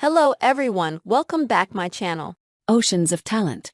Hello everyone, welcome back my channel. Oceans of talent.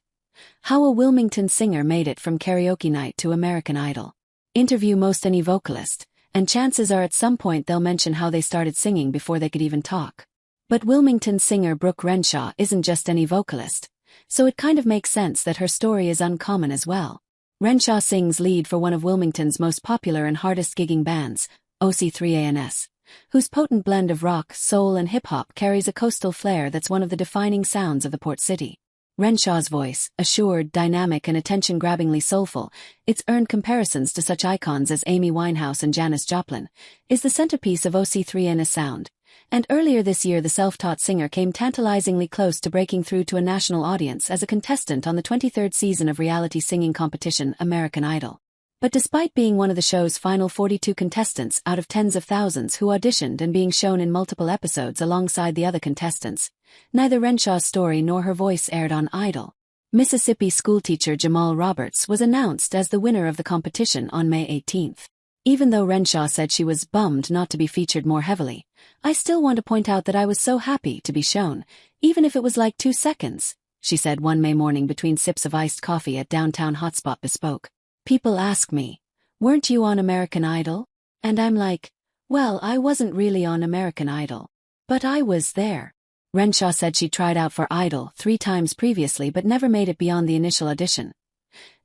How a Wilmington singer made it from karaoke night to American Idol. Interview most any vocalist, and chances are at some point they'll mention how they started singing before they could even talk. But Wilmington singer Brooke Renshaw isn't just any vocalist, so it kind of makes sense that her story is uncommon as well. Renshaw sings lead for one of Wilmington's most popular and hardest gigging bands, OC3ANS, whose potent blend of rock, soul and hip-hop carries a coastal flair that's one of the defining sounds of the port city. Renshaw's voice, assured, dynamic and attention-grabbingly soulful, it's earned comparisons to such icons as Amy Winehouse and Janis Joplin, is the centerpiece of OC3ANS sound. And earlier this year the self-taught singer came tantalizingly close to breaking through to a national audience as a contestant on the 23rd season of reality singing competition American Idol. But despite being one of the show's final 42 contestants out of tens of thousands who auditioned and being shown in multiple episodes alongside the other contestants, neither Renshaw's story nor her voice aired on Idol. Mississippi schoolteacher Jamal Roberts was announced as the winner of the competition on May 18th. Even though Renshaw said she was bummed not to be featured more heavily, "I still want to point out that I was so happy to be shown, even if it was like 2 seconds," she said one May morning between sips of iced coffee at downtown hotspot Bespoke. "People ask me, weren't you on American Idol? And I'm like, well, I wasn't really on American Idol. But I was there." Renshaw said she tried out for Idol 3 times previously but never made it beyond the initial audition.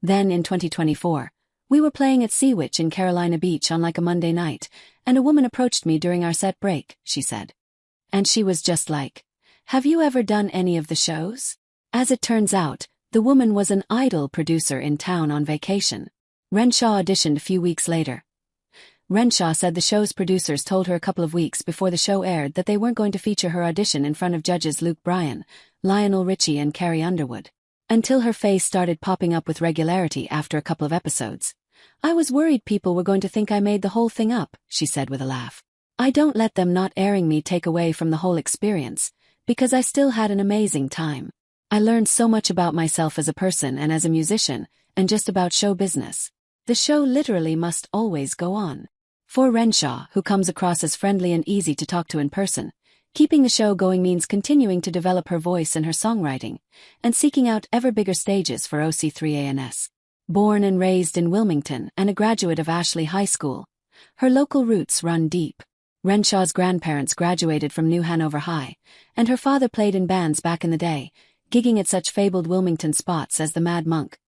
Then in 2024, "We were playing at Seawitch in Carolina Beach on like a Monday night, and a woman approached me during our set break," she said. And she was just like, "Have you ever done any of the shows?" As it turns out, the woman was an Idol producer in town on vacation. Renshaw auditioned a few weeks later. Renshaw said the show's producers told her a couple of weeks before the show aired that they weren't going to feature her audition in front of judges Luke Bryan, Lionel Richie and Carrie Underwood. Until her face started popping up with regularity after a couple of episodes. "I was worried people were going to think I made the whole thing up," she said with a laugh. "I don't let them not airing me take away from the whole experience, because I still had an amazing time. I learned so much about myself as a person and as a musician, and just about show business. The show literally must always go on." For Renshaw, who comes across as friendly and easy to talk to in person, keeping the show going means continuing to develop her voice and her songwriting, and seeking out ever bigger stages for OC3ANS. Born and raised in Wilmington and a graduate of Ashley High School, her local roots run deep. Renshaw's grandparents graduated from New Hanover High, and her father played in bands back in the day, gigging at such fabled Wilmington spots as the Mad Monk.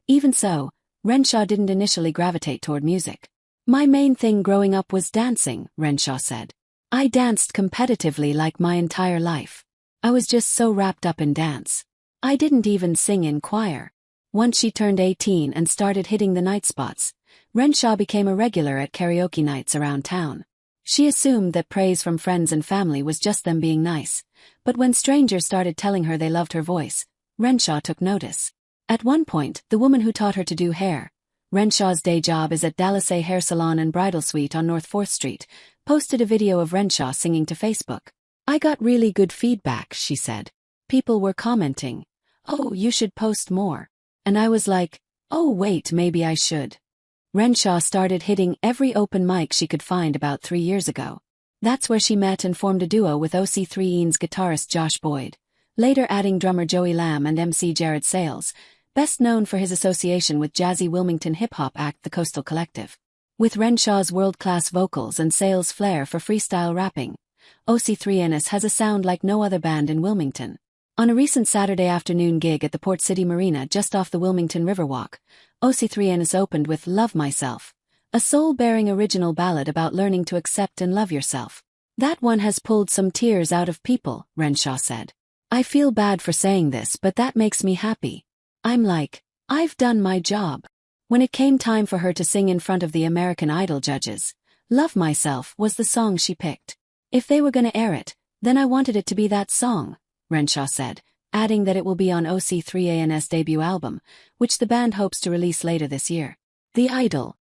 Even so, Renshaw didn't initially gravitate toward music. "My main thing growing up was dancing," Renshaw said. "I danced competitively like my entire life. I was just so wrapped up in dance. I didn't even sing in choir." Once she turned 18 and started hitting the night spots, Renshaw became a regular at karaoke nights around town. She assumed that praise from friends and family was just them being nice, but when strangers started telling her they loved her voice, Renshaw took notice. At one point, the woman who taught her to do hair, Renshaw's day job is at Dallas A Hair Salon and Bridal Suite on North 4th Street, posted a video of Renshaw singing to Facebook. "I got really good feedback," she said. "People were commenting, 'Oh, you should post more.' And I was like, oh wait, maybe I should." Renshaw started hitting every open mic she could find about 3 years ago. That's where she met and formed a duo with OC3ANS guitarist Josh Boyd, later adding drummer Joey Lamb and MC Jared Sales, best known for his association with jazzy Wilmington hip-hop act The Coastal Collective. With Renshaw's world-class vocals and Sales' flair for freestyle rapping, OC3ANS has a sound like no other band in Wilmington. On a recent Saturday afternoon gig at the Port City Marina just off the Wilmington Riverwalk, OC3ANS opened with "Love Myself," a soul-bearing original ballad about learning to accept and love yourself. "That one has pulled some tears out of people," Renshaw said. "I feel bad for saying this, but that makes me happy. I'm like, I've done my job." When it came time for her to sing in front of the American Idol judges, "Love Myself" was the song she picked. "If they were gonna air it, then I wanted it to be that song," Renshaw said, adding that it will be on OC3ANS' debut album, which the band hopes to release later this year. The Idol,